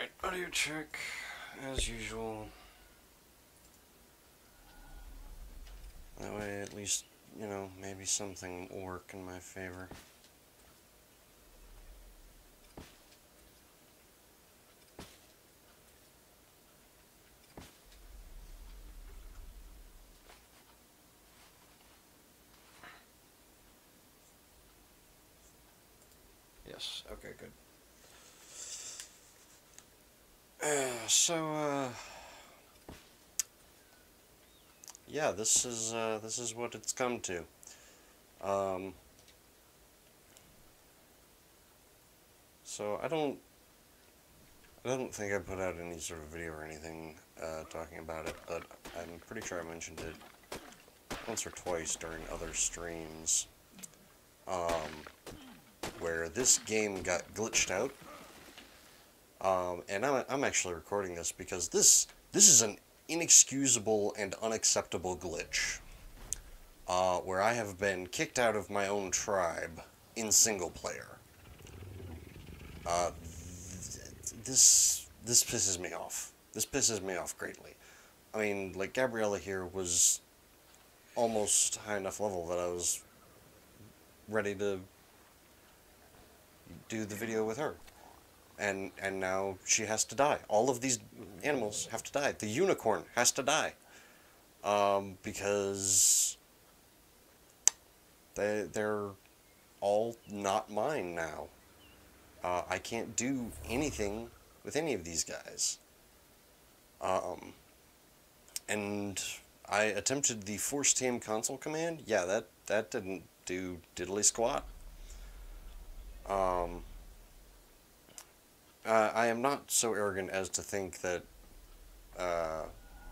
Alright, audio check, as usual. That way, at least, you know, maybe something will work in my favor. Yes, okay, good. Yeah, this is what it's come to. Um, so I don't think I put out any sort of video or anything talking about it, but I'm pretty sure I mentioned it once or twice during other streams, where this game got glitched out. And I'm actually recording this because this is an inexcusable and unacceptable glitch, where I have been kicked out of my own tribe in single player. This pisses me off. This pisses me off greatly. I mean, like, Gabriella here was almost high enough level that I was ready to do the video with her. And now she has to die. All of these animals have to die. The unicorn has to die. Because they're all not mine now. I can't do anything with any of these guys. And I attempted the force tame console command. Yeah, that didn't do diddly squat. I am not so arrogant as to think that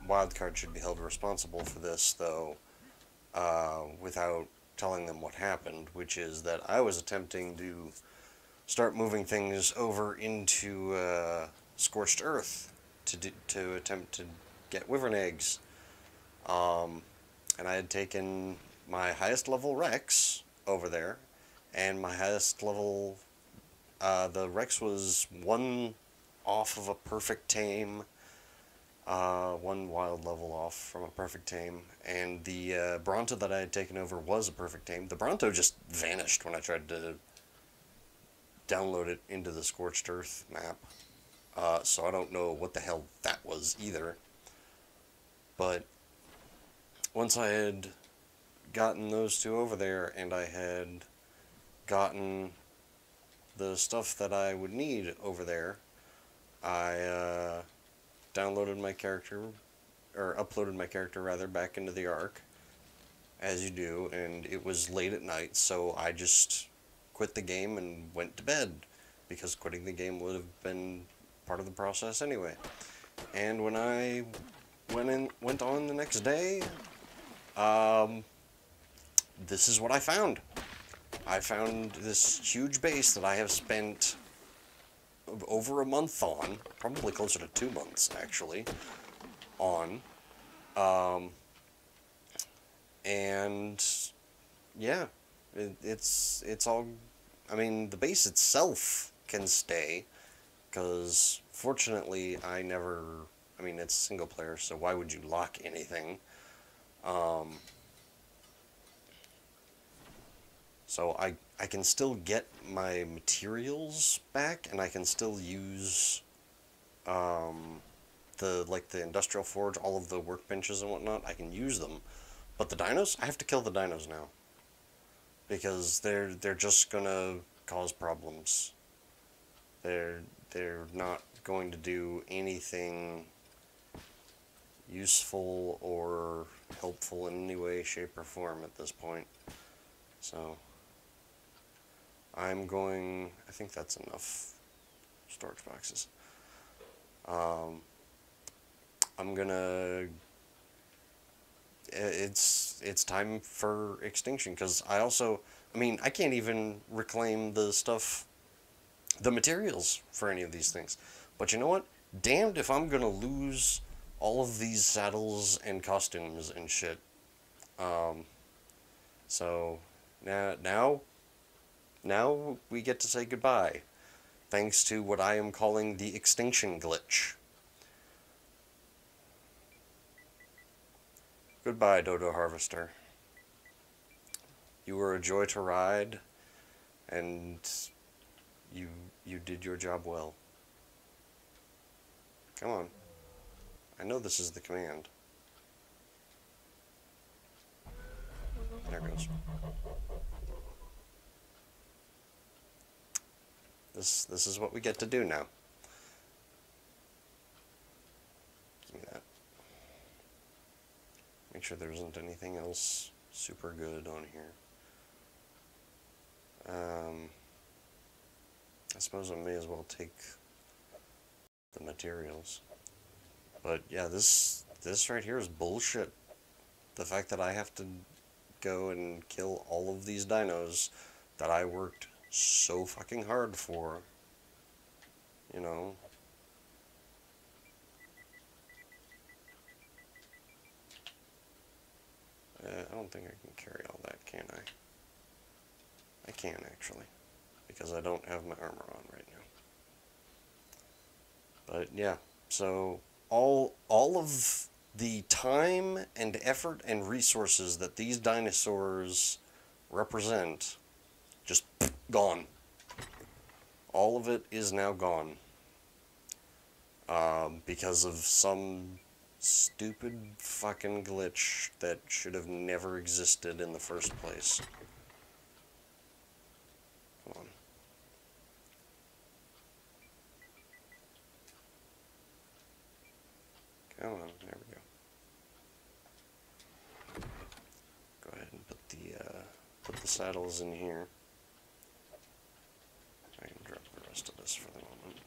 Wildcard should be held responsible for this, though, without telling them what happened, which is that I was attempting to start moving things over into Scorched Earth to attempt to get wyvern eggs. And I had taken my highest level Rex over there, and my highest level, the Rex was one off of a perfect tame, one wild level off from a perfect tame, and the Bronto that I had taken over was a perfect tame. The Bronto just vanished when I tried to download it into the Scorched Earth map, so I don't know what the hell that was either. But once I had gotten those two over there, and I had gotten the stuff that I would need over there, I downloaded my character, or uploaded my character rather, back into the ARK, as you do, and it was late at night, so I just quit the game and went to bed, because quitting the game would have been part of the process anyway. And when I went on the next day, this is what I found. I found this huge base that I have spent over a month on, probably closer to 2 months actually, on, and yeah, it's all, I mean, the base itself can stay, because fortunately I mean, it's single player, so why would you lock anything? So I can still get my materials back, and I can still use the industrial forge, all of the workbenches and whatnot. I can use them, but the dinos, I have to kill the dinos now, because they're just gonna cause problems. They're not going to do anything useful or helpful in any way, shape, or form at this point. So I think that's enough storage boxes. I'm gonna, it's time for Extinction, because I mean, I can't even reclaim the stuff, the materials for any of these things. But you know what? Damned if I'm gonna lose all of these saddles and costumes and shit. So now we get to say goodbye thanks to what I am calling the Extinction glitch. Goodbye, Dodo Harvester. You were a joy to ride, and you did your job well. Come on. I know this is the command. There it goes. This is what we get to do now. Give me that. Make sure there isn't anything else super good on here. I suppose I may as well take the materials. But yeah, this right here is bullshit. The fact that I have to go and kill all of these dinos that I worked so fucking hard for, you know. I don't think I can carry all that, can I? I can, actually, because I don't have my armor on right now. But yeah, so all of the time and effort and resources that these dinosaurs represent, just gone. All of it is now gone. Because of some stupid fucking glitch that should have never existed in the first place. Come on. Come on, there we go. Go ahead and put the saddles in here. I can drop the rest of this for the moment.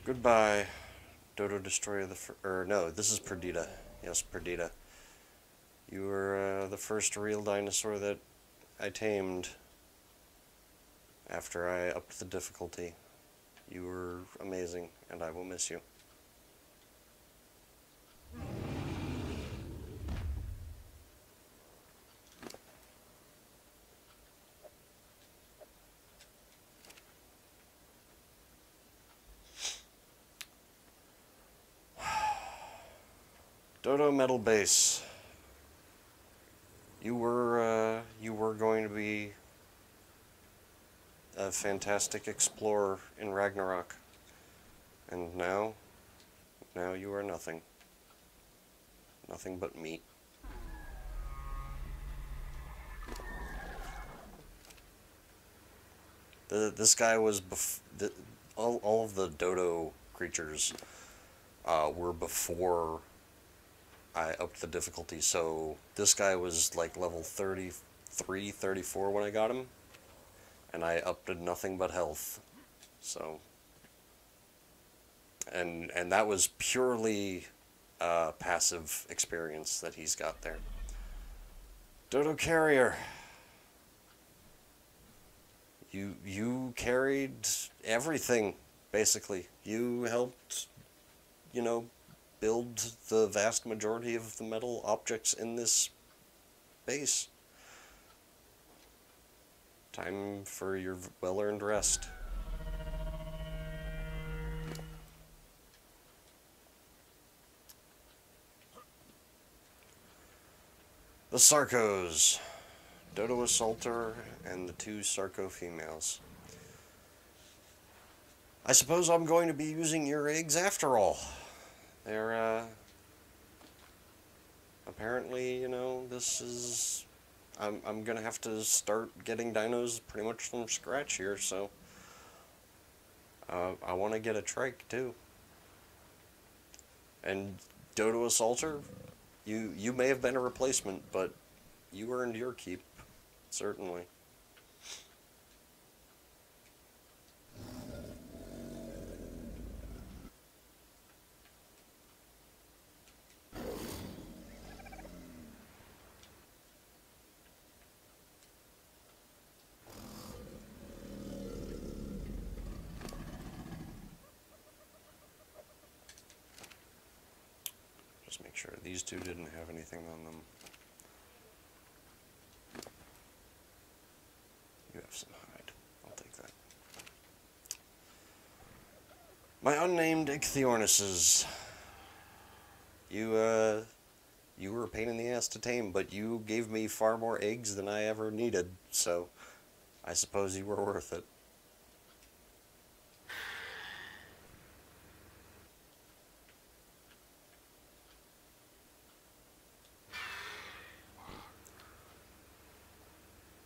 Goodbye, Dodo Destroyer no, this is Perdita. Yes, Perdita. You were the first real dinosaur that I tamed after I upped the difficulty. You were amazing, and I will miss you. Dodo Metal Base. You were going to be a fantastic explorer in Ragnarok, and now you are nothing. Nothing but meat. This guy was all of the Dodo creatures were before I upped the difficulty, so this guy was like level 33, 34 when I got him, and I upped to nothing but health, so, and that was purely passive experience that he's got there. Dodo Carrier, you carried everything, basically. You helped, you know, build the vast majority of the metal objects in this base. Time for your well-earned rest. The Sarcos. Dodo Assaulter and the 2 Sarco females. I suppose I'm going to be using your eggs after all. They're, apparently, you know, this is, I'm gonna have to start getting dinos pretty much from scratch here, so, I want to get a trike, too. And Dodo Assaulter, you may have been a replacement, but you earned your keep, certainly. Just make sure these 2 didn't have anything on them. My unnamed ichthyornises. You were a pain in the ass to tame, but you gave me far more eggs than I ever needed, so I suppose you were worth it.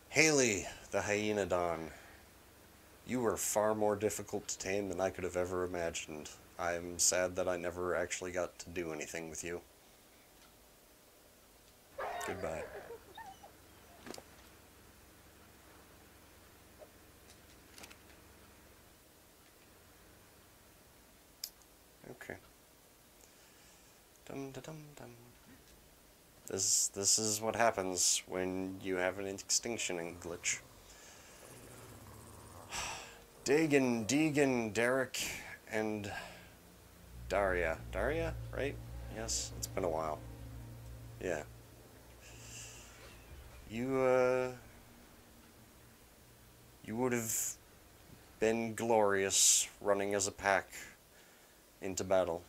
Haley, the Hyenodon. You were far more difficult to tame than I could have ever imagined. I'm sad that I never actually got to do anything with you. Goodbye. Okay. Dum da dum dum. This is what happens when you have an extinction glitch. Dagan, Deegan, Derek, and Daria. Daria, right? Yes, it's been a while. Yeah. You would have been glorious running as a pack into battle.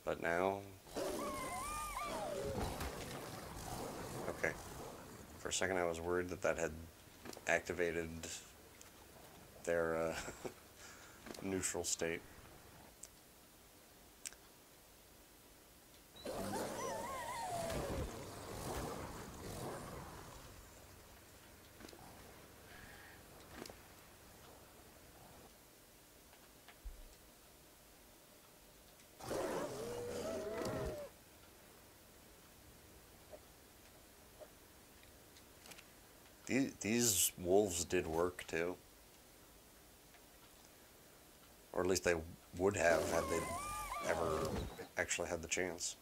But now... Okay. For a second I was worried that that had activated their neutral state. These wolves did work too. Or at least they would have had they ever actually had the chance.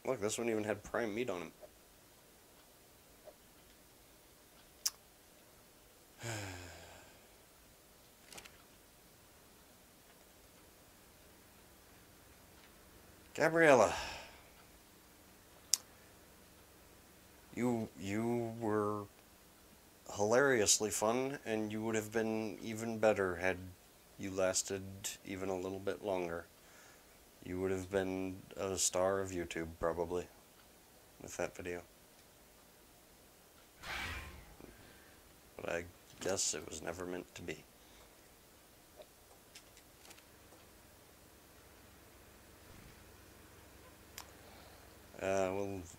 Look, this one even had prime meat on him. Gabriella. You were hilariously fun, and you would have been even better had you lasted even a little bit longer. You would have been a star of YouTube, probably, with that video. But I guess it was never meant to be.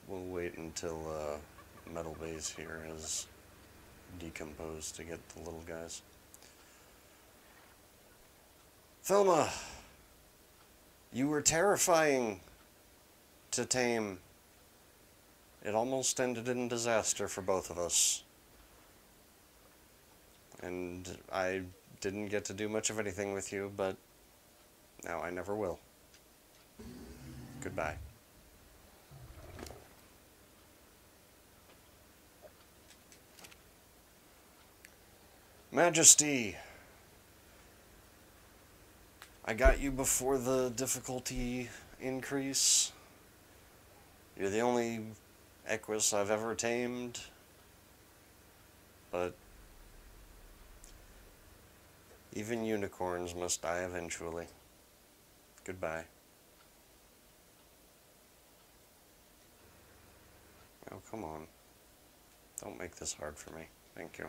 We'll wait until Metal Base here has decomposed to get the little guys. Thelma, you were terrifying to tame. It almost ended in disaster for both of us. And I didn't get to do much of anything with you, but now I never will. Goodbye. Majesty, I got you before the difficulty increase. You're the only Equus I've ever tamed, but even unicorns must die eventually. Goodbye. Oh, come on. Don't make this hard for me. Thank you.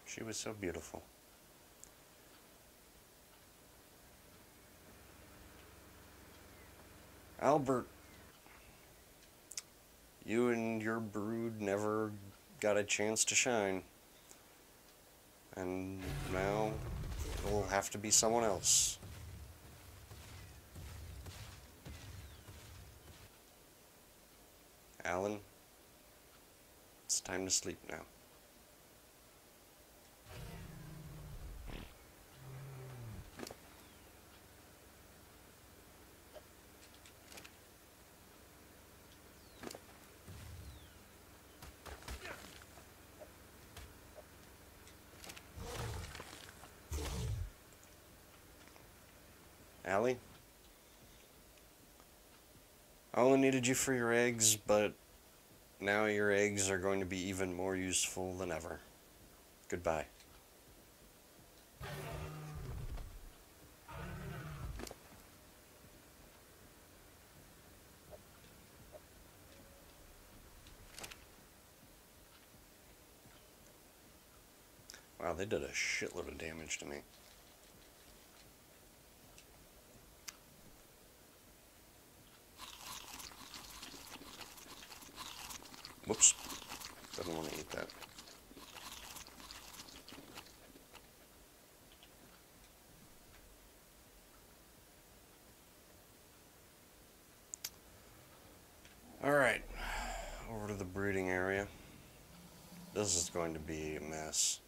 She was so beautiful. Albert, you and your brood never got a chance to shine. And now it'll have to be someone else. Alan, it's time to sleep now. Allie? I only needed you for your eggs, but now your eggs are going to be even more useful than ever. Goodbye. Wow, they did a shitload of damage to me. Whoops. Didn't want to eat that. Alright. Over to the breeding area. This is going to be a mess.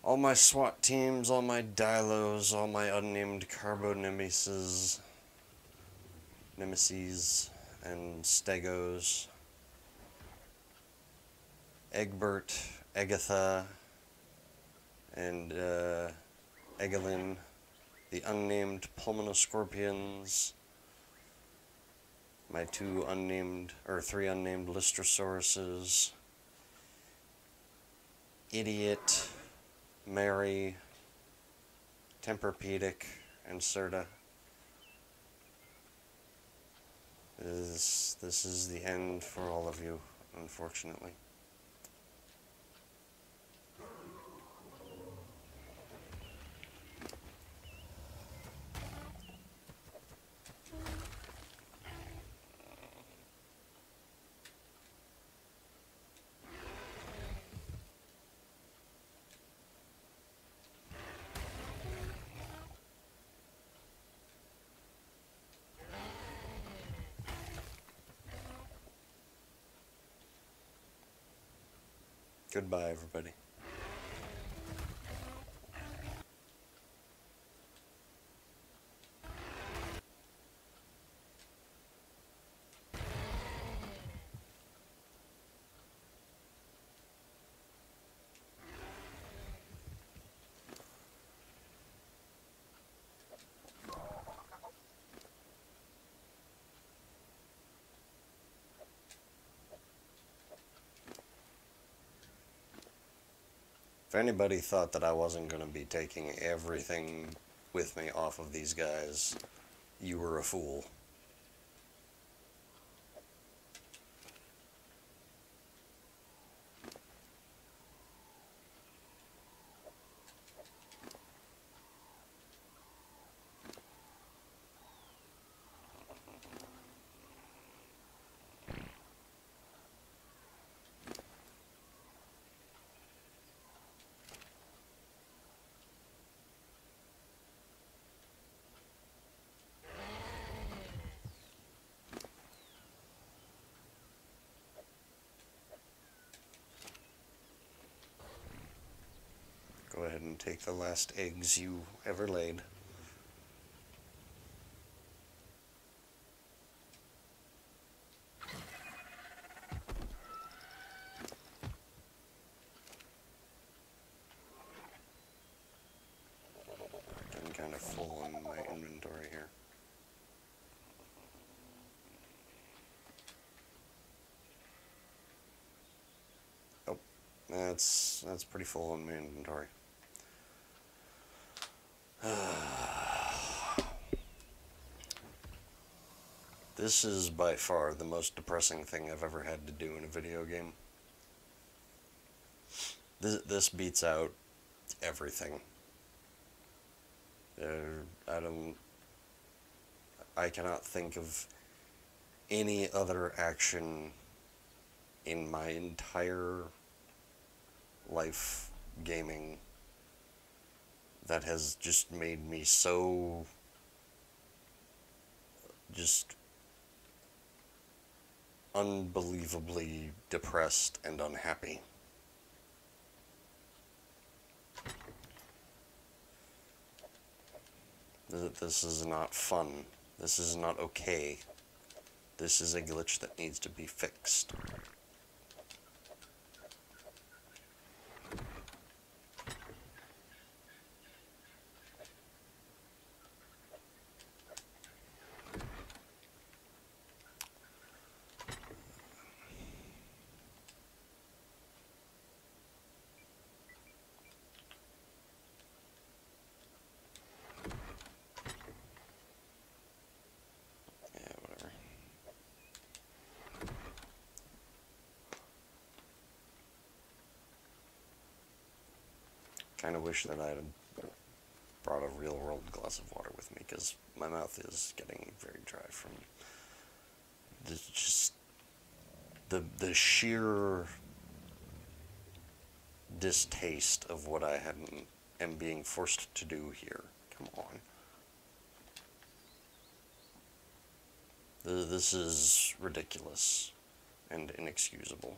All my SWAT teams, all my Dilos, all my unnamed Carbo-Nemesis, and Stegos, Egbert, Agatha, and Egelin, the unnamed Pulmonoscorpions, my three unnamed Lystrosauruses, Idiot, Mary, Temperpedic, and Serta. This is the end for all of you, unfortunately. Goodbye, everybody. If anybody thought that I wasn't going to be taking everything with me off of these guys, you were a fool. Go ahead and take the last eggs you ever laid. I'm kind of full in my inventory here. Oh, that's pretty full in my inventory. This is by far the most depressing thing I've ever had to do in a video game. This beats out everything. I cannot think of any other action in my entire life gaming that has just made me so just unbelievably depressed and unhappy. This is not fun. This is not okay. This is a glitch that needs to be fixed. kind of wish that I had brought a real world glass of water with me, because my mouth is getting very dry from the sheer distaste of what I am being forced to do here. Come on. This is ridiculous and inexcusable.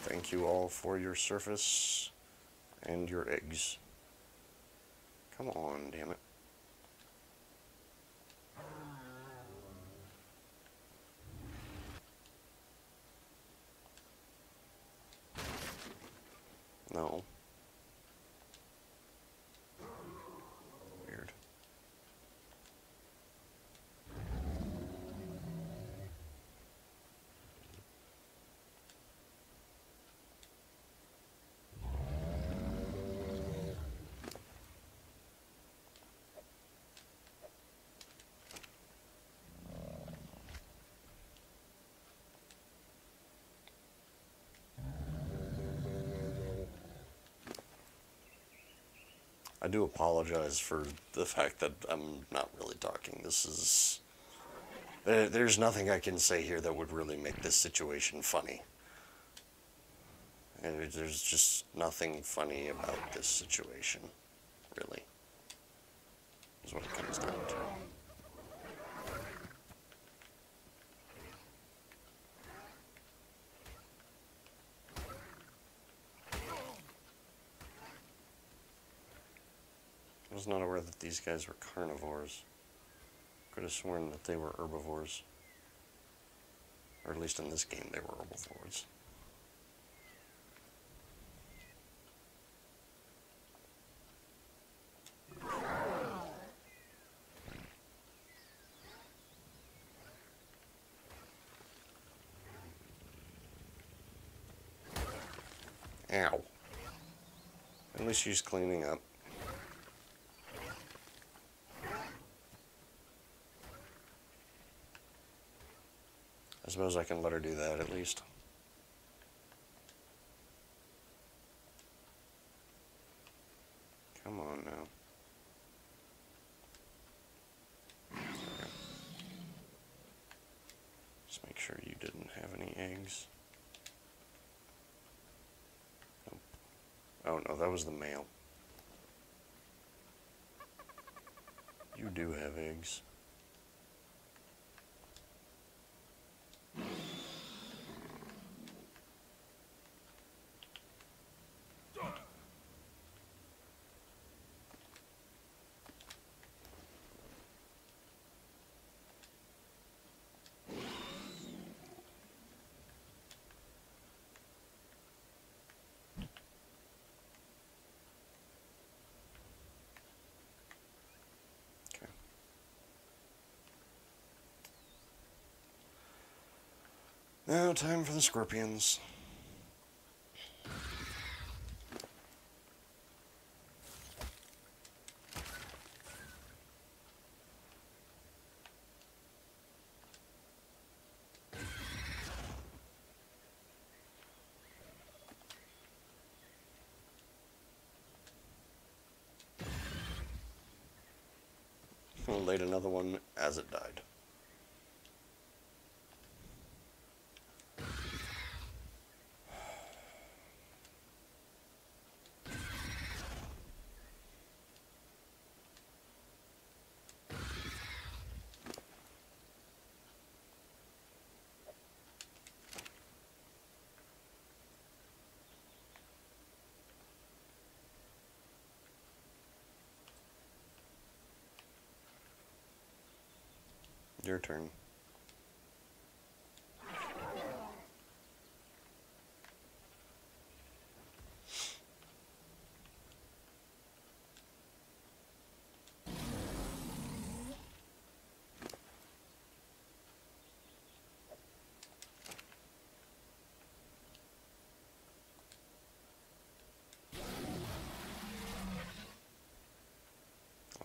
Thank you all for your surface and your eggs. Come on, damn it. No. Weird. I do apologize for the fact that I'm not really talking. This is... There's nothing I can say here that would really make this situation funny. And there's just nothing funny about this situation, really. Is what it comes down to. I was not aware that these guys were carnivores. Could have sworn that they were herbivores. Or at least in this game they were herbivores. Ow. At least she's cleaning up. I suppose I can let her do that at least. Come on now. Okay. Just make sure you didn't have any eggs. Nope. Oh no, that was the male. You do have eggs. Now, time for the scorpions. Laid another one as it died. Your turn.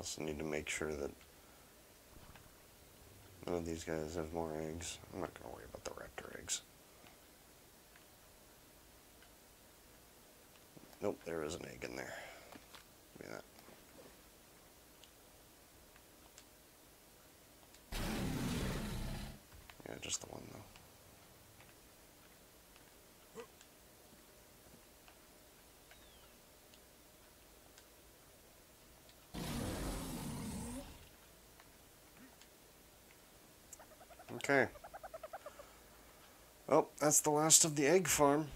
Also need to make sure that none of these guys have more eggs. I'm not going to worry about the raptor eggs. Nope, there is an egg in there. Give me that. Yeah, just the one though. Okay. Oh, that's the last of the egg farm.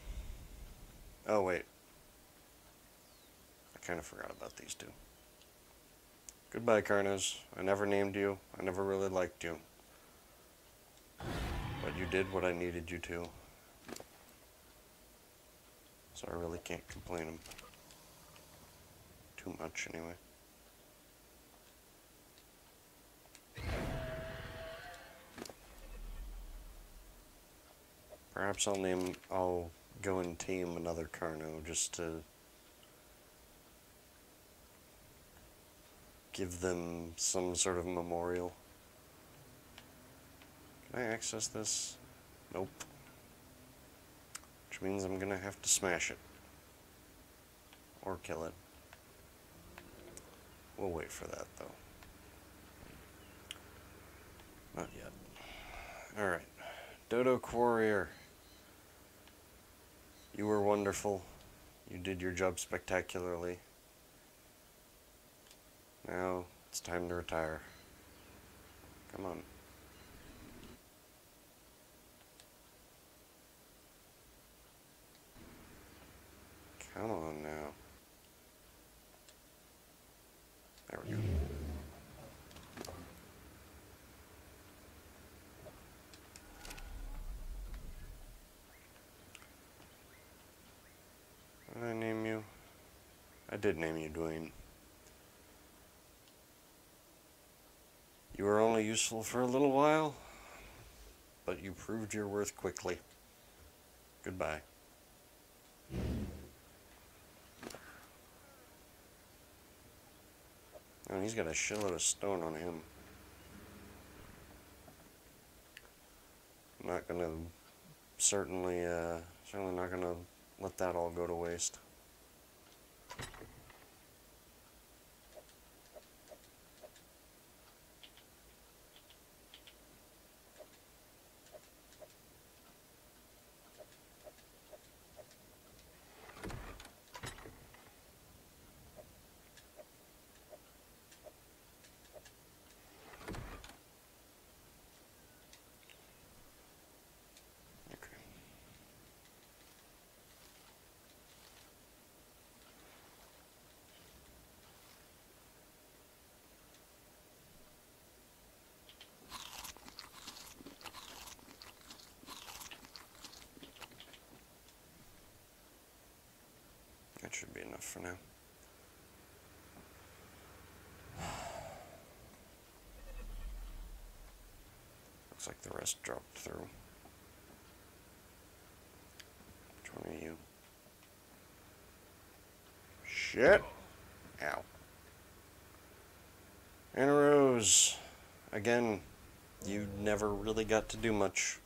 Oh, wait. I kind of forgot about these two. Goodbye, Carnos. I never named you. I never really liked you. But you did what I needed you to. So I really can't complain too much, anyway. Perhaps I'll go and tame another Carno just to give them some sort of memorial. Can I access this? Nope. Which means I'm gonna have to smash it. Or kill it. We'll wait for that, though. Not yet. Alright. Dodo Warrior. You were wonderful. You did your job spectacularly. Now, it's time to retire. Come on. Come on now. There we go. What did I name you? I did name you Dwayne. You were only useful for a little while, but you proved your worth quickly. Goodbye. Oh, he's got a shitload of stone on him. I'm not gonna, certainly not gonna let that all go to waste. That should be enough for now. Looks like the rest dropped through. Which one are you? Shit! Ow. And a rose. Again, you never really got to do much.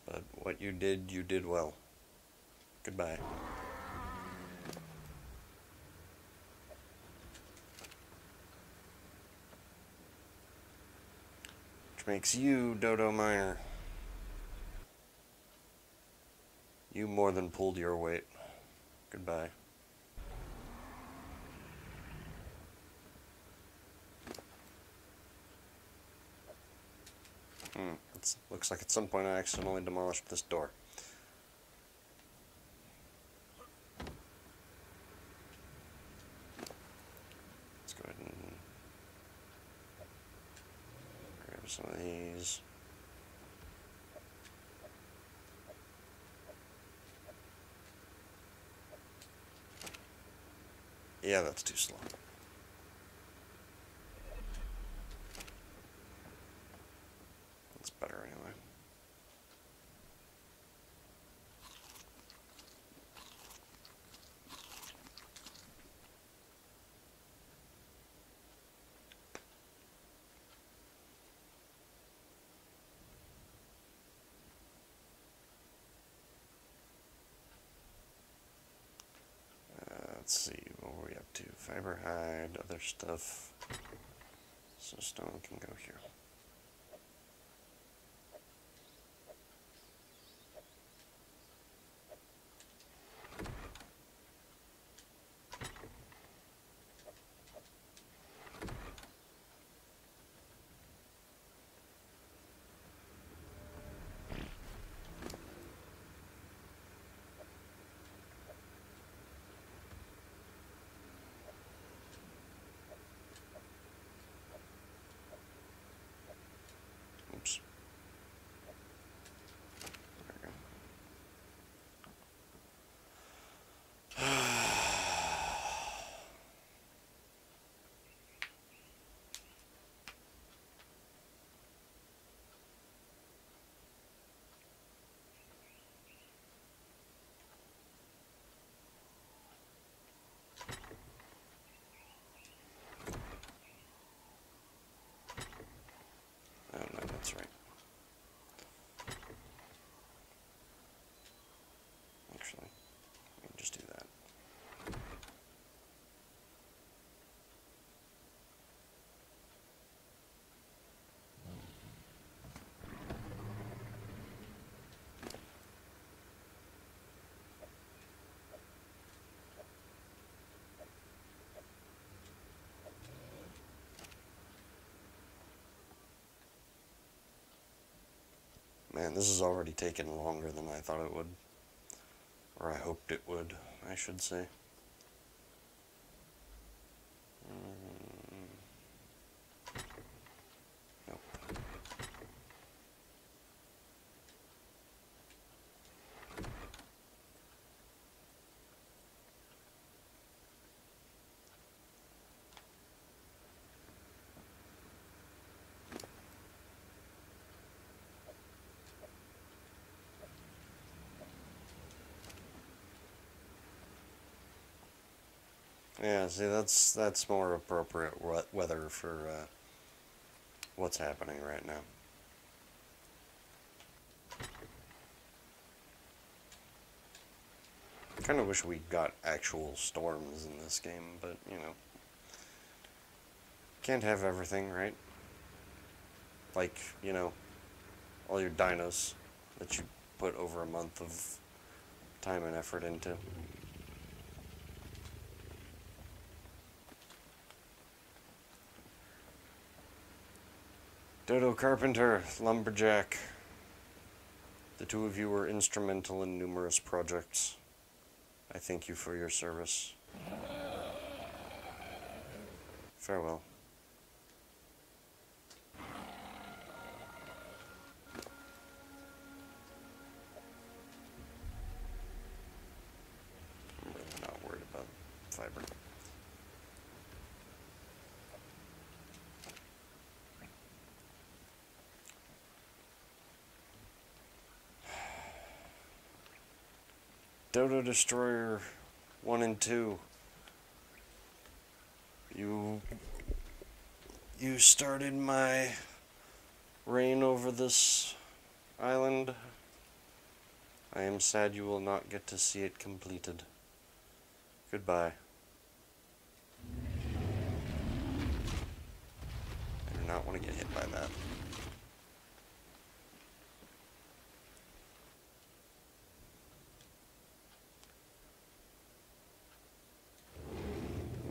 But what you did well. Goodbye. Which makes you Dodo Miner. You more than pulled your weight. Goodbye. Looks like at some point I accidentally demolished this door. Let's go ahead and grab some of these. Yeah, that's too slow. That's better anyway. let's see, what were we up to? Fiber hide, other stuff. So stone can go here. Oops. There we go. Oh, no, that's right. Actually, we can just do that. Man, this is already taking longer than I thought it would. Or I hoped it would, I should say. Nope. Yeah, see, that's more appropriate weather for what's happening right now. I kind of wish we got actual storms in this game, but, you know, can't have everything, right? Like, you know, all your dinos that you put over a month of time and effort into. Dodo Carpenter, Lumberjack. The two of you were instrumental in numerous projects. I thank you for your service. Farewell. I'm really not worried about fiber. Dodo Destroyer 1 and 2. You started my reign over this island. I am sad you will not get to see it completed. Goodbye. I do not want to get hit by that.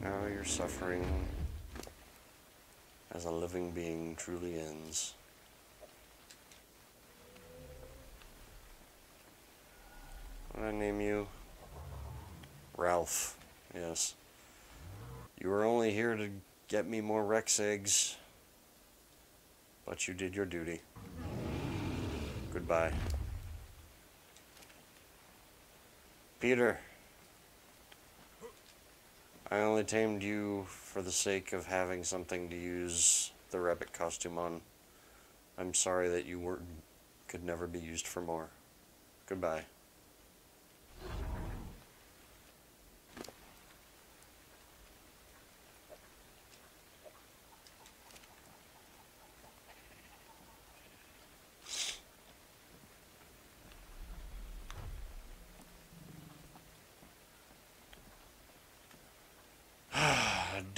Now your suffering as a living being truly ends. What did I name you? Ralph. Yes. You were only here to get me more Rex eggs, but you did your duty. Goodbye. Peter. I only tamed you for the sake of having something to use the rabbit costume on. I'm sorry that you could never be used for more. Goodbye.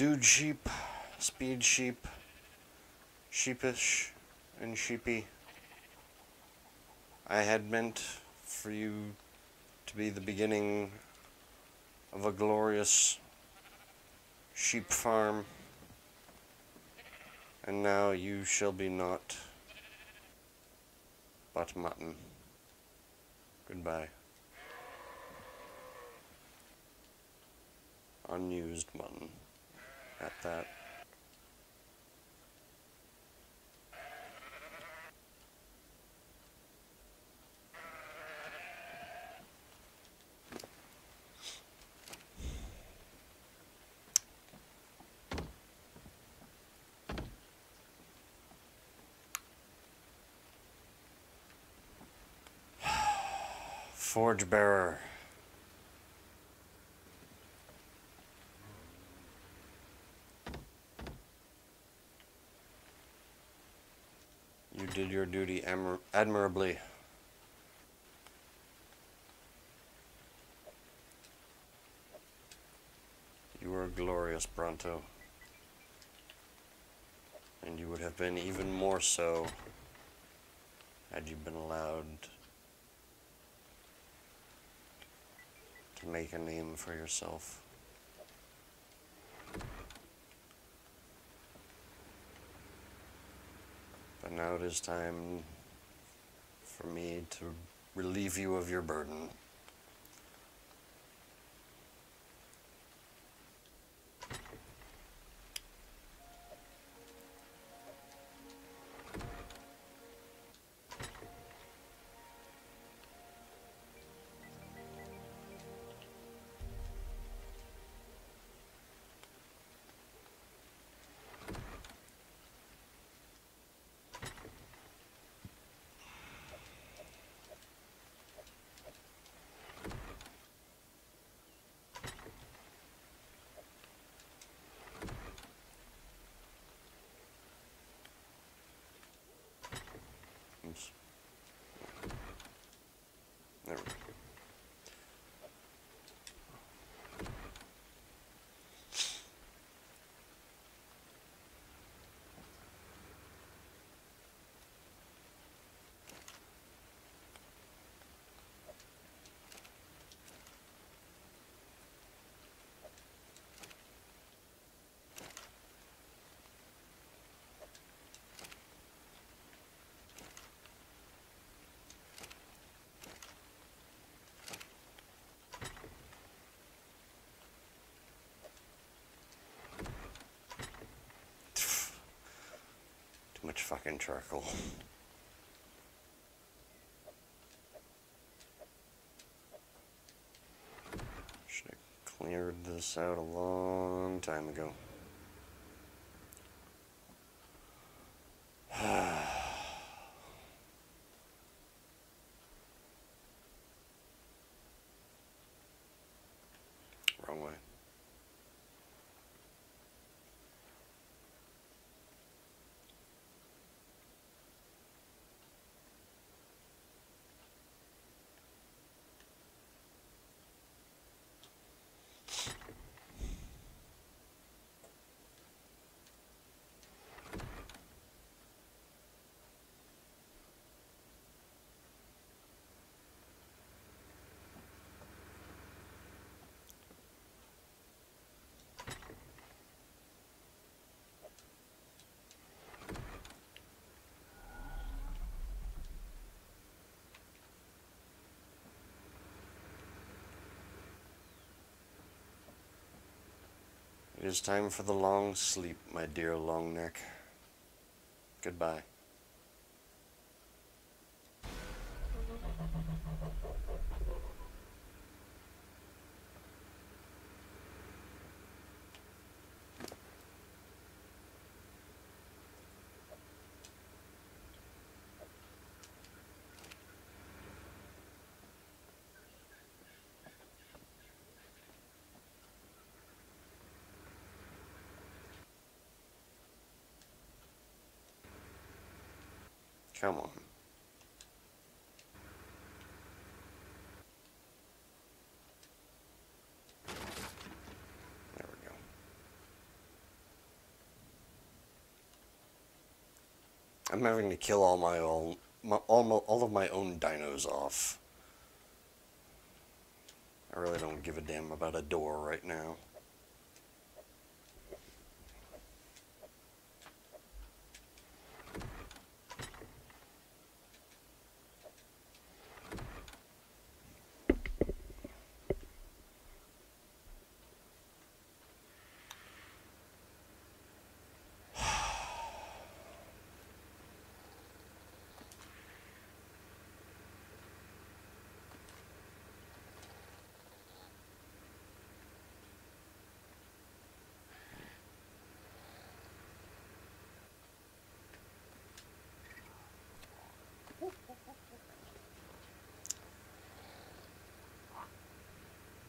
Dude sheep, speed sheep, sheepish, and sheepy. I had meant for you to be the beginning of a glorious sheep farm, and now you shall be naught but mutton. Goodbye. Unused mutton at that. Forge bearer. You did your duty admirably. You were glorious, Bronto. And you would have been even more so had you been allowed to make a name for yourself. But now it is time for me to relieve you of your burden. Oops. There we go. Too much fucking charcoal. Should have cleared this out a long time ago. Wrong way. It is time for the long sleep, my dear long neck. Goodbye. Come on. There we go. I'm having to kill all of my own dinos off. I really don't give a damn about a door right now.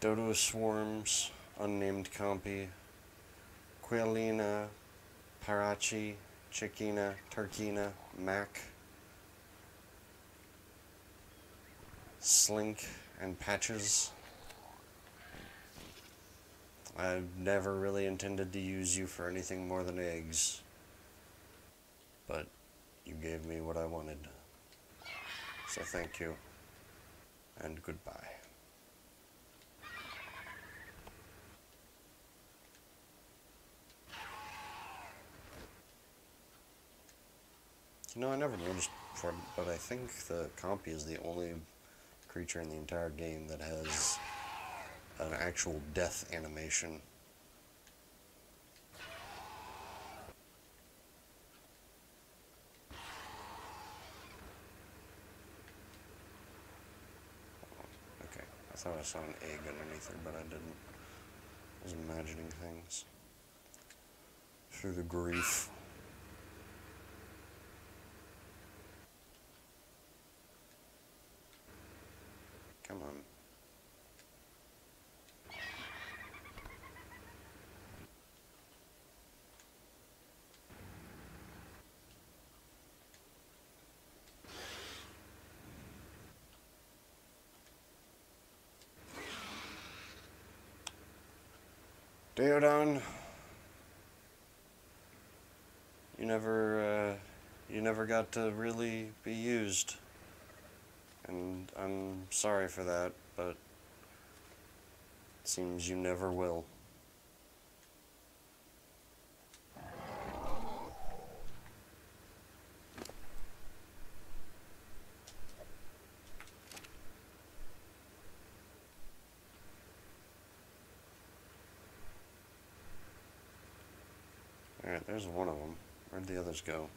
Dodo swarms, unnamed compy, Quailina, Parachi, Chiquina, Turkina, Mac, Slink, and Patches. I've never really intended to use you for anything more than eggs, but you gave me what I wanted. So thank you, and goodbye. You know, I never noticed before, but I think the compy is the only creature in the entire game that has an actual death animation. Okay, I thought I saw an egg underneath her, but I didn't. I was imagining things. Through the grief. Come on. Deodon, you never got to really be used, and I'm sorry for that, but it seems you never will. Alright, there's one of them. Where'd the others go?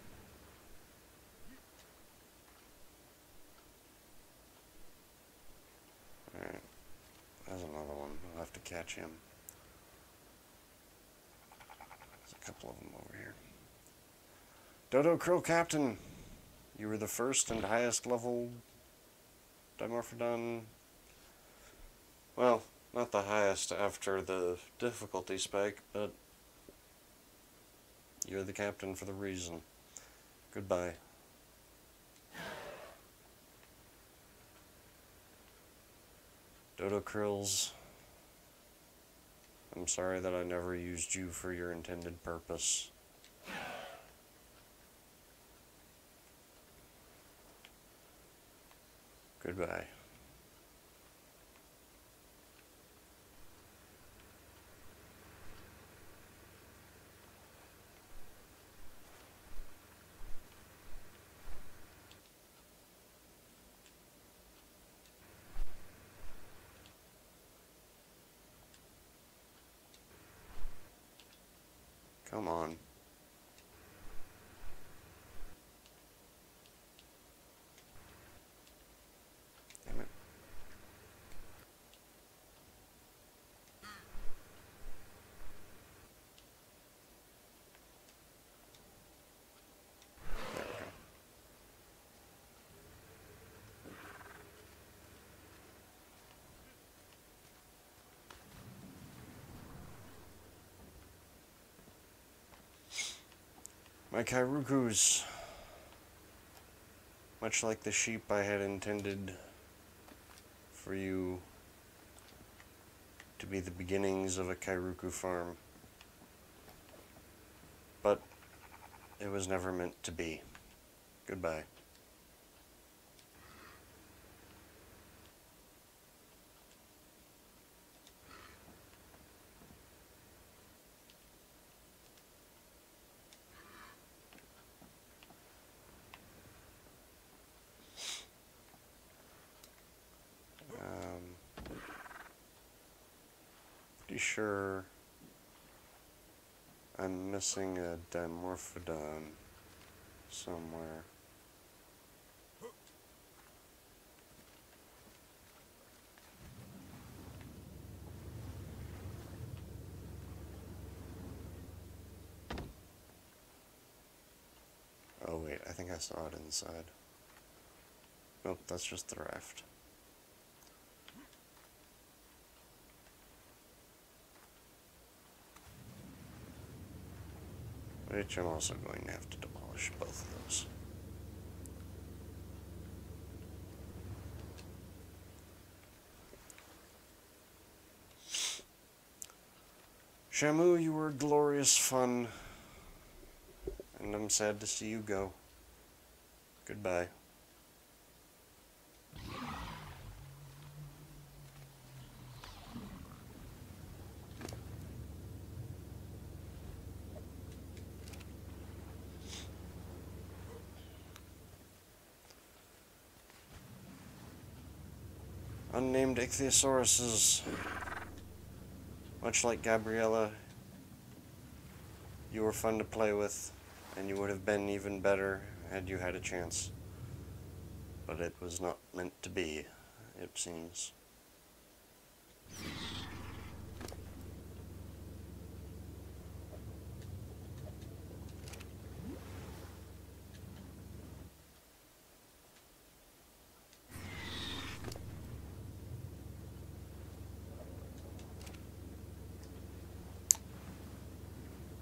Alright, there's another one. I'll have to catch him. There's a couple of them over here. Dodo Krill Captain! You were the first and highest level Dimorphodon. Well, not the highest after the difficulty spike, but you're the captain for the reason. Goodbye. Dodo Krills, I'm sorry that I never used you for your intended purpose. Goodbye. Come on. Damn it. There we go. My Kairukus, much like the sheep I had intended for you to be the beginnings of a Kairuku farm, but it was never meant to be. Goodbye. Pretty sure I'm missing a Dimorphodon somewhere. Oh wait, I think I saw it inside. Nope, that's just the raft. Which I'm also going to have to demolish both of those. Shamu, you were glorious fun, and I'm sad to see you go. Goodbye. Unnamed ichthyosauruses. Much like Gabriella, you were fun to play with, and you would have been even better had you had a chance. But it was not meant to be, it seems.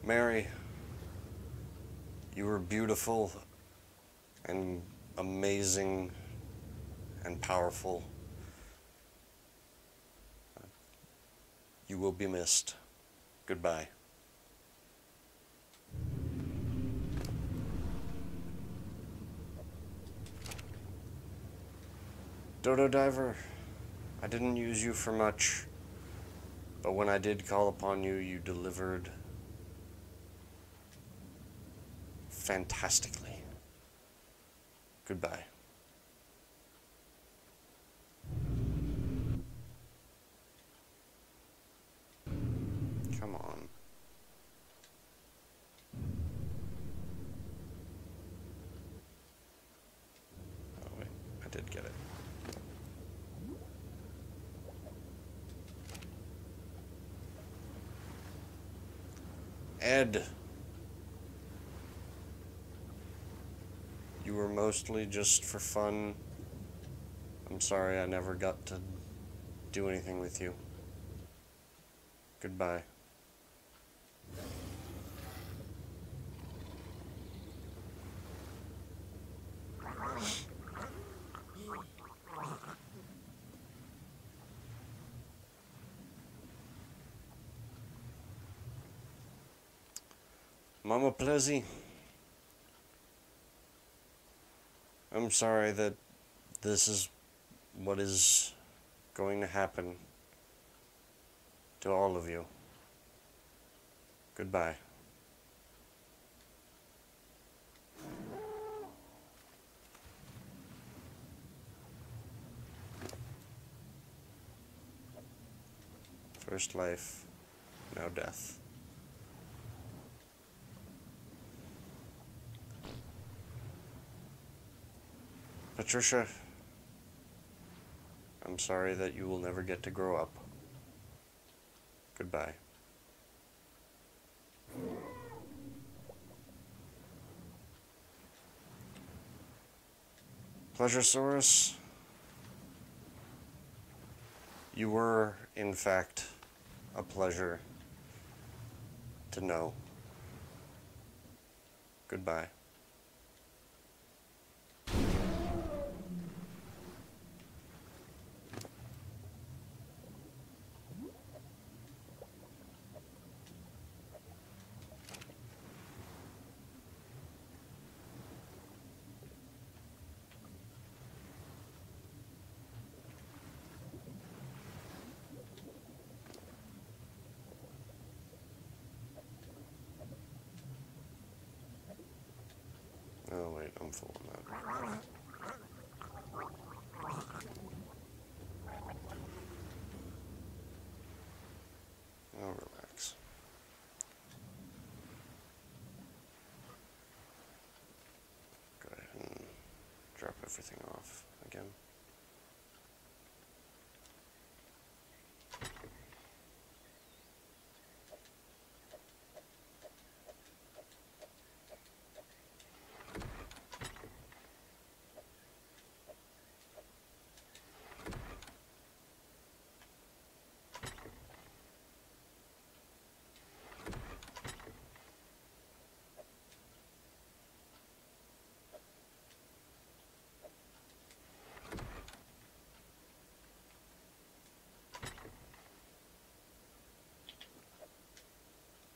Mary, you were beautiful and amazing and powerful. You will be missed. Goodbye. Dodo Diver, I didn't use you for much, but when I did call upon you, you delivered fantastically. Goodbye. Come on. Oh wait, I did get it. Ed. You were mostly just for fun. I'm sorry I never got to do anything with you. Goodbye. Mama Plezzy, I'm sorry that this is what is going to happen to all of you. Goodbye. First life, now death. Patricia, I'm sorry that you will never get to grow up. Goodbye. Pleasuresaurus, you were, in fact, a pleasure to know. Goodbye. fooling that. Oh, relax. Go ahead and drop everything off again.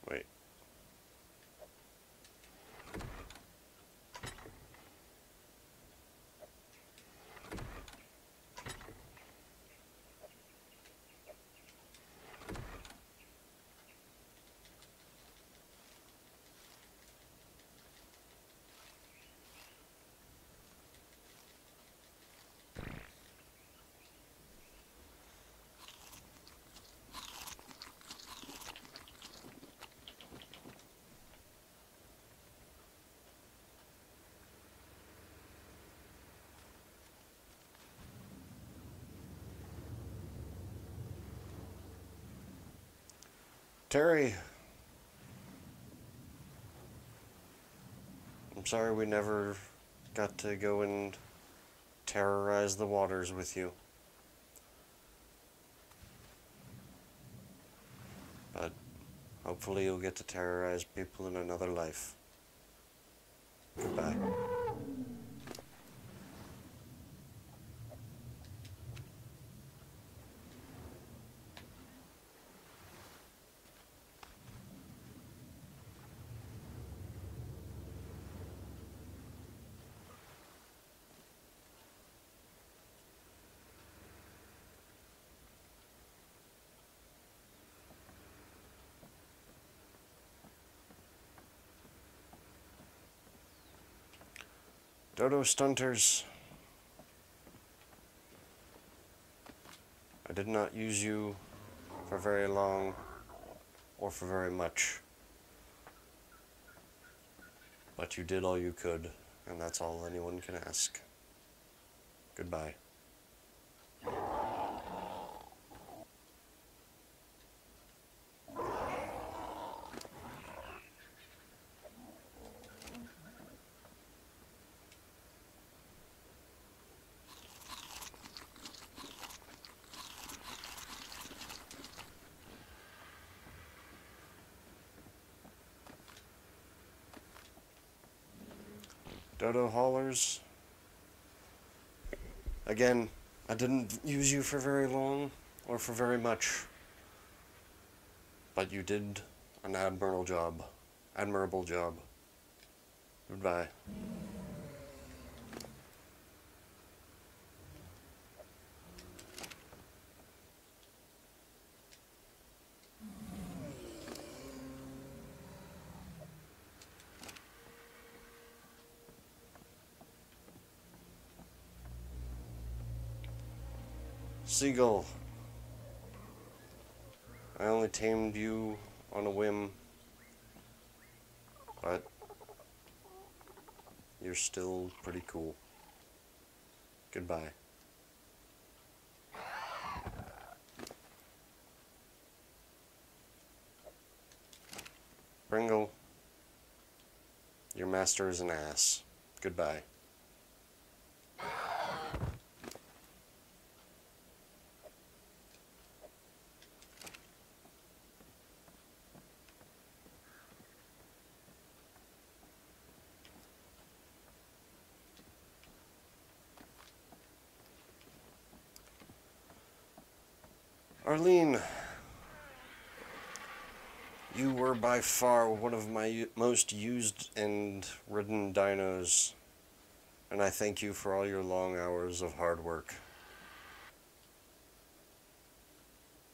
Wait. Terry, I'm sorry we never got to go and terrorize the waters with you. But hopefully you'll get to terrorize people in another life. Goodbye. Dodo Stunters, I did not use you for very long or for very much, but you did all you could, and that's all anyone can ask. Goodbye. Dodo Haulers, again, I didn't use you for very long or for very much, but you did an admirable job. Admirable job. Goodbye. Seagull, I only tamed you on a whim, but you're still pretty cool. Goodbye. Pringle, your master is an ass. Goodbye. Arlene, you were by far one of my most used and ridden dinos, and I thank you for all your long hours of hard work.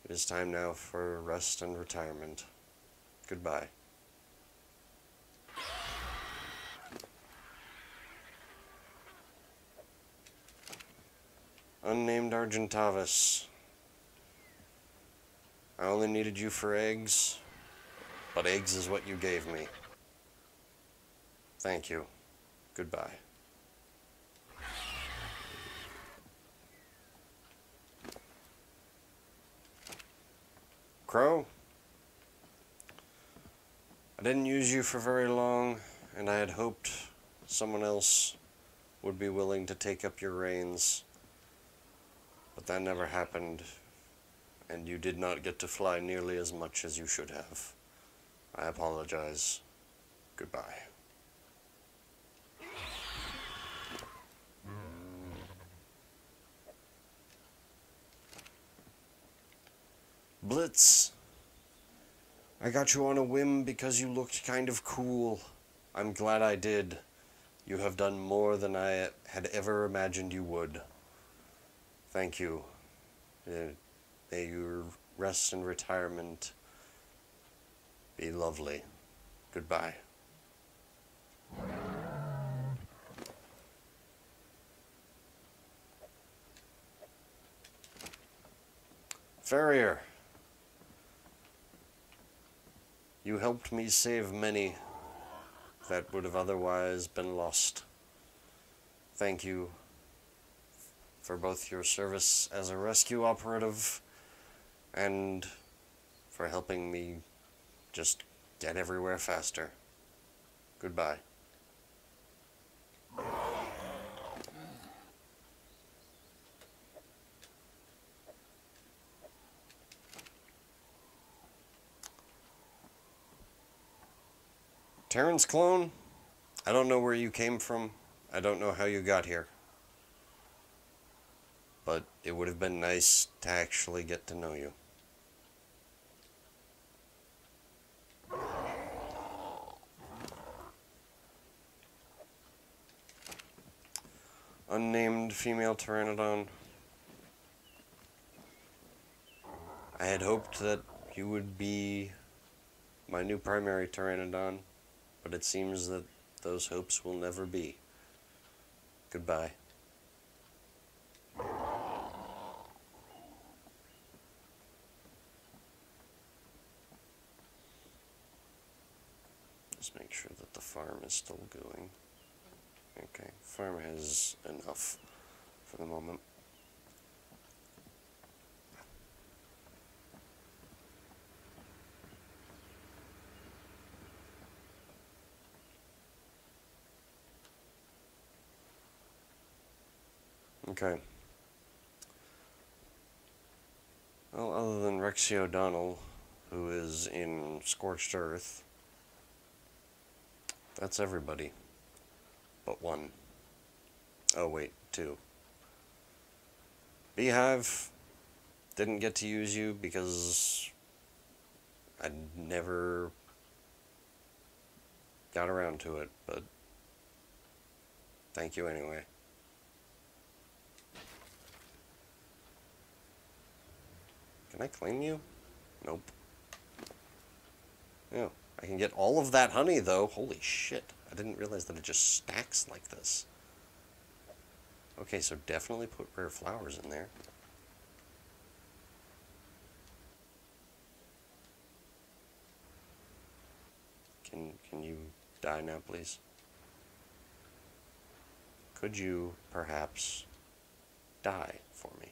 It is time now for rest and retirement. Goodbye. Unnamed Argentavis. I only needed you for eggs, but eggs is what you gave me. Thank you. Goodbye. Crow? I didn't use you for very long, and I had hoped someone else would be willing to take up your reins. But that never happened, and you did not get to fly nearly as much as you should have. I apologize. Goodbye. Blitz. I got you on a whim because you looked kind of cool. I'm glad I did. You have done more than I had ever imagined you would. Thank you. May your rest and retirement be lovely. Goodbye. Farrier. You helped me save many that would have otherwise been lost. Thank you for both your service as a rescue operative and for helping me just get everywhere faster. Goodbye. Terrence clone, I don't know where you came from. I don't know how you got here. But it would have been nice to actually get to know you. Unnamed female pteranodon. I had hoped that you would be my new primary pteranodon, but it seems that those hopes will never be. Goodbye. Just make sure that the farm is still going. Okay, farm has enough for the moment. Okay. Well, other than Rexy O'Donnell, who is in Scorched Earth, that's everybody. But one. Oh, wait, two. Beehive, didn't get to use you because I never got around to it, but thank you anyway. Can I claim you? Nope. Yeah, I can get all of that honey, though. Holy shit. I didn't realize that it just stacks like this. Okay, so definitely put rare flowers in there. Can you die now, please? Could you, perhaps, die for me?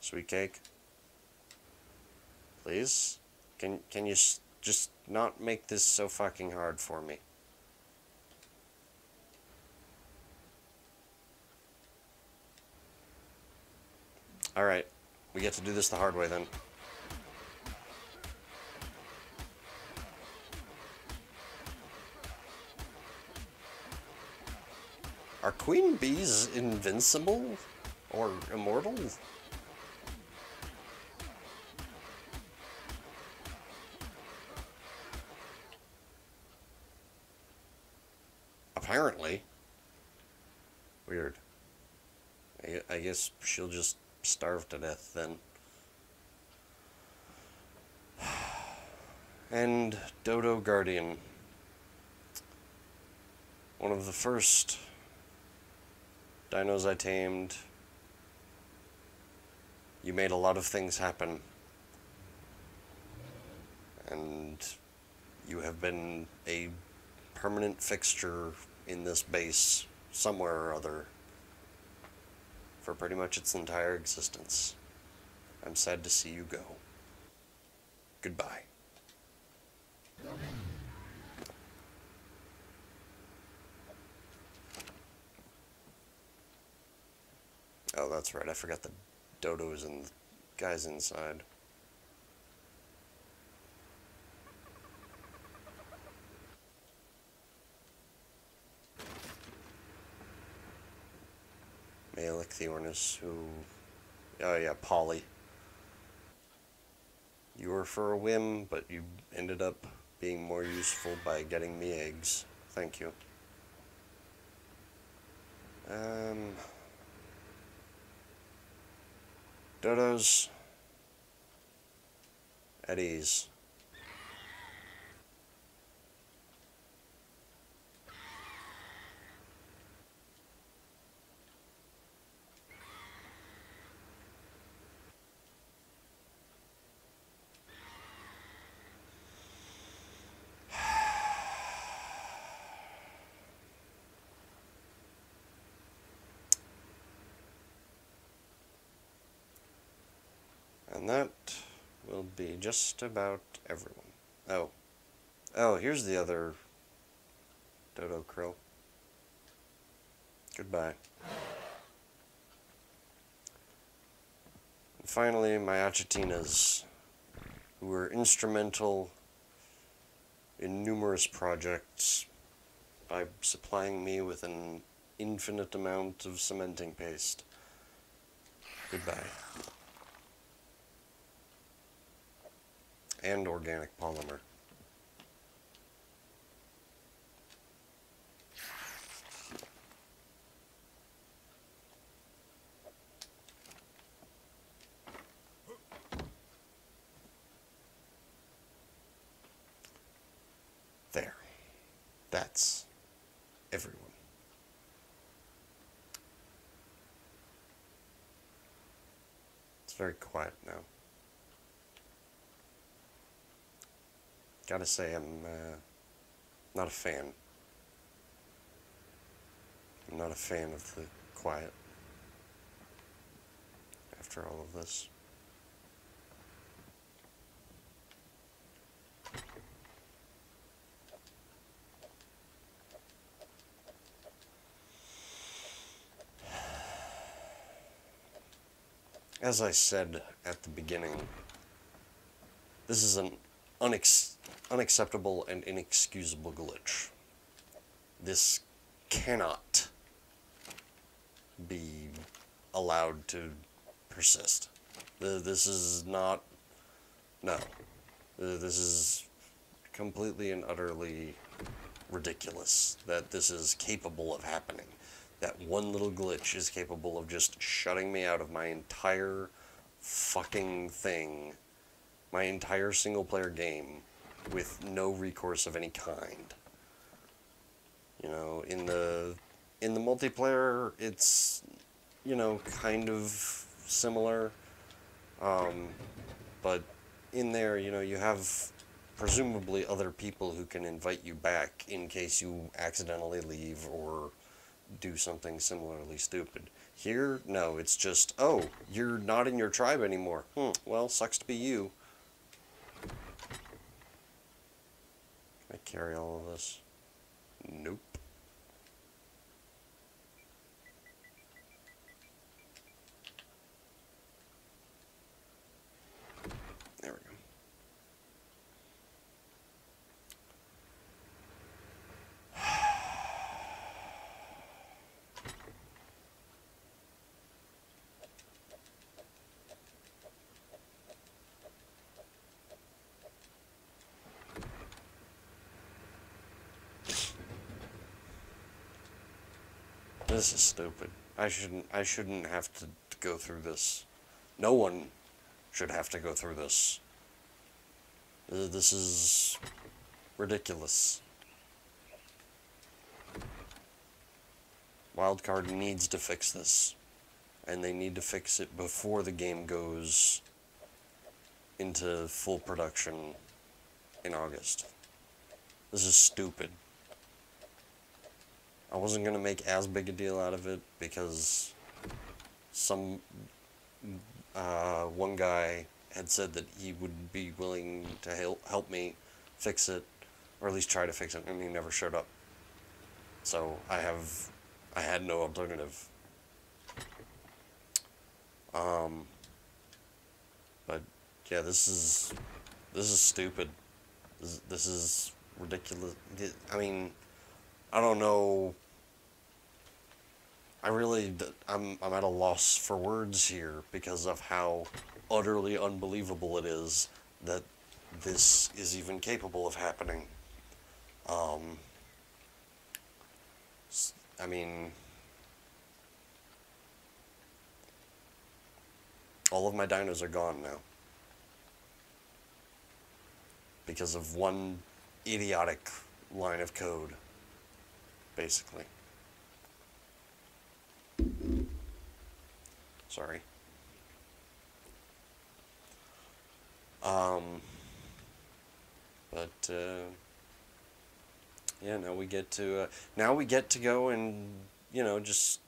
Sweet cake? Please? Can you just not make this so fucking hard for me? Alright, we get to do this the hard way then. Are queen bees invincible? Or immortal? Apparently. Weird. I guess she'll just starve to death then. And Dodo Guardian. One of the first dinos I tamed. You made a lot of things happen. And you have been a permanent fixture in this base somewhere or other for pretty much its entire existence. I'm sad to see you go. Goodbye. Oh, that's right, I forgot the dodos and the guys inside. Malichthornis, who... Oh yeah, Polly. You were for a whim, but you ended up being more useful by getting me eggs. Thank you. Dodos. At ease. And that will be just about everyone. Oh. Oh, here's the other dodo crow. Goodbye. And finally, my Achatinas, who were instrumental in numerous projects by supplying me with an infinite amount of cementing paste. Goodbye. And organic polymer. There. That's everyone. It's very quiet now. Gotta say, I'm not a fan. I'm not a fan of the quiet after all of this. As I said at the beginning, this is an unacceptable and inexcusable glitch. This cannot be allowed to persist. This is not... No. This is completely and utterly ridiculous that this is capable of happening. That one little glitch is capable of just shutting me out of my entire fucking thing, my entire single-player game, with no recourse of any kind. You know, in the multiplayer, it's, you know, kind of similar, but in there, you know, you have presumably other people who can invite you back in case you accidentally leave or do something similarly stupid. Here, no, it's just, oh, you're not in your tribe anymore. Well, sucks to be you. Can I carry all of this? Nope. There we go. This is stupid. I shouldn't have to go through this. No one should have to go through this. This is ridiculous. Wildcard needs to fix this. And they need to fix it before the game goes into full production in August. This is stupid. I wasn't going to make as big a deal out of it because one guy had said that he would be willing to help me fix it, or at least try to fix it, and he never showed up. So I had no alternative. But yeah, this is stupid. This is ridiculous. I mean, I don't know. I'm at a loss for words here because of how utterly unbelievable it is that this is even capable of happening. I mean, all of my dinos are gone now because of one idiotic line of code, basically. Sorry. But yeah, now we get to go and, you know, just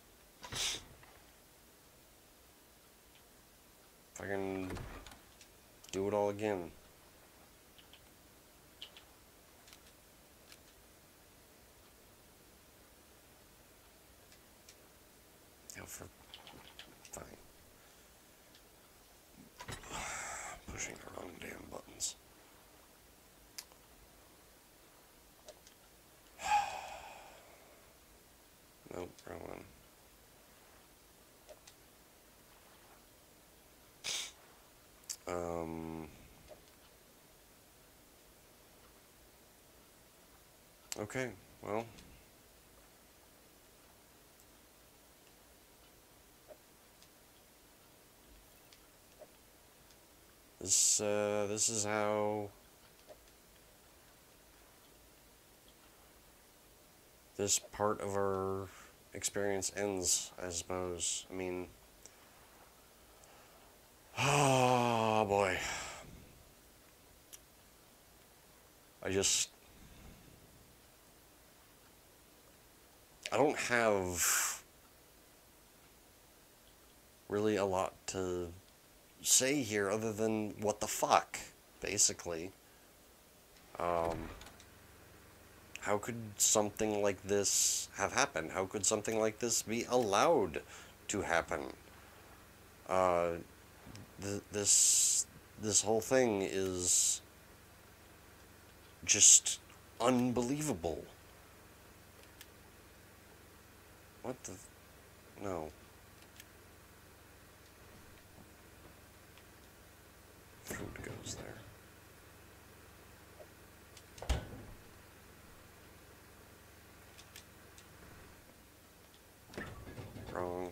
fucking do it all again. Yeah, fine. Pushing the wrong damn buttons. Nope, wrong one. Okay, well. This is how this part of our experience ends, I suppose. I mean, oh boy. I don't have really a lot to say here other than what the fuck, basically. How could something like this have happened? How could something like this be allowed to happen? This whole thing is just unbelievable. What the... No. Food goes there. Wrong.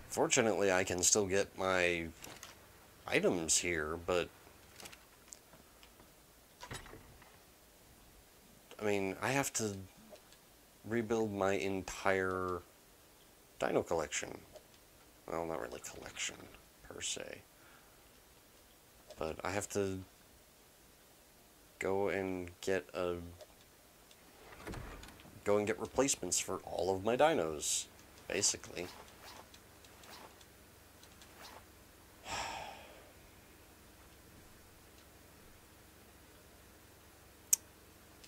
Fortunately, I can still get my items here, but I mean, I have to rebuild my entire dino collection. Well, not really collection, per se. But I have to go and get replacements for all of my dinos, basically.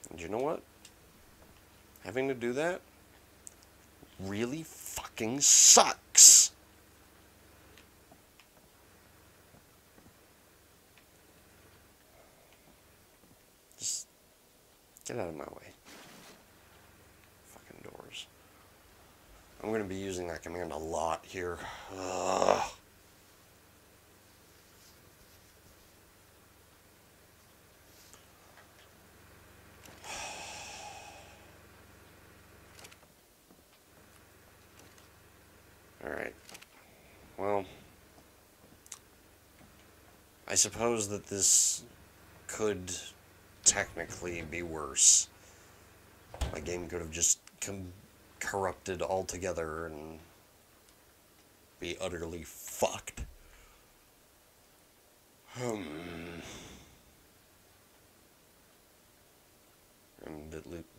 And you know what? Having to do that really fucking sucks. Just get out of my way. Fucking doors. I'm going to be using that command a lot here. Ugh. Alright. Well, I suppose that this could technically be worse. My game could have just corrupted altogether and be utterly fucked. And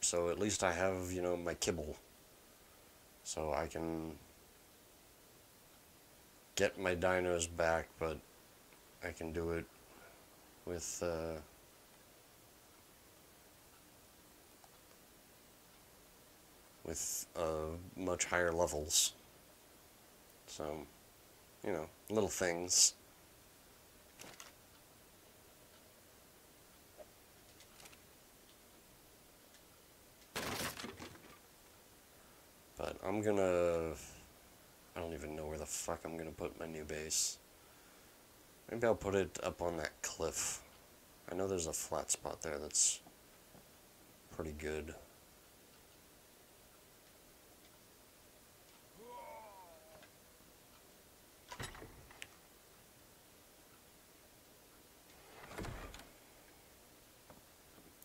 so at least I have, you know, my kibble. So I can get my dinos back, but I can do it with, much higher levels. So, you know, little things. But I'm gonna... I don't even know where the fuck I'm gonna put my new base. Maybe I'll put it up on that cliff. I know there's a flat spot there that's pretty good.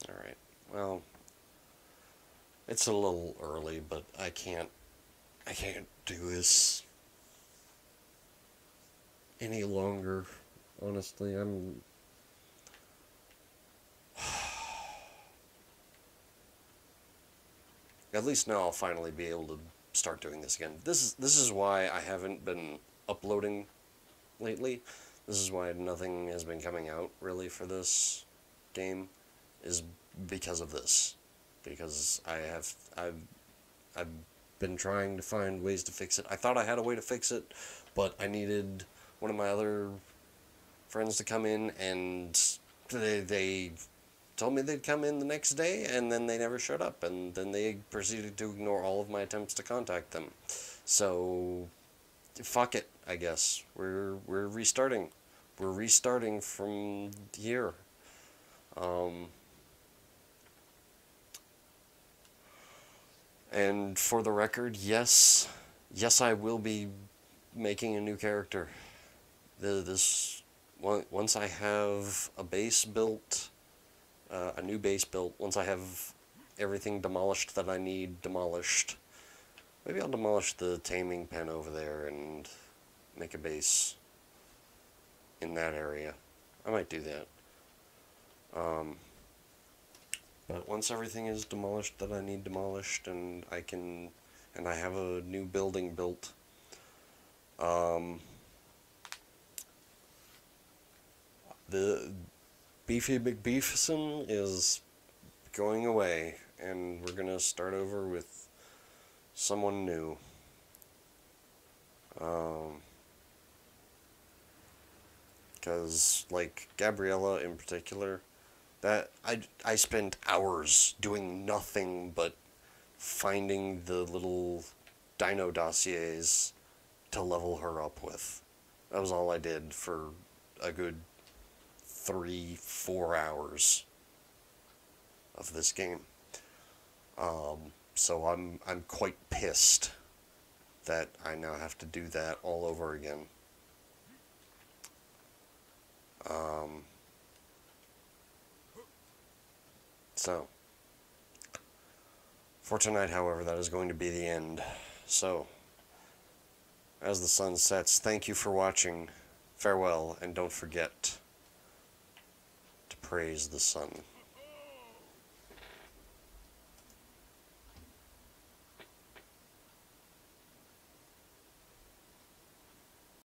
Alright, well, it's a little early, but I can't do this any longer. Honestly, at least now I'll finally be able to start doing this again. This is why I haven't been uploading lately. This is why nothing has been coming out really for this game, is because of this. Because I've been trying to find ways to fix it. I thought I had a way to fix it, but I needed one of my other friends to come in, and they told me they'd come in the next day, and then they never showed up, and then they proceeded to ignore all of my attempts to contact them. So, fuck it, I guess. We're restarting. We're restarting from here. And for the record, yes, I will be making a new character. Once I have a base built, a new base built, once I have everything demolished that I need demolished, maybe I'll demolish the taming pen over there and make a base in that area. I might do that. But once everything is demolished that I need demolished, and I have a new building built, the Beefy McBeefson is going away, and we're gonna start over with someone new. Because, like, Gabriella in particular, that I spent hours doing nothing but finding the little dino dossiers to level her up with. That was all I did for a good 3-4 hours of this game. So I'm quite pissed that I now have to do that all over again. So, for tonight, however, that is going to be the end. So, as the sun sets, thank you for watching. Farewell, and don't forget to praise the sun.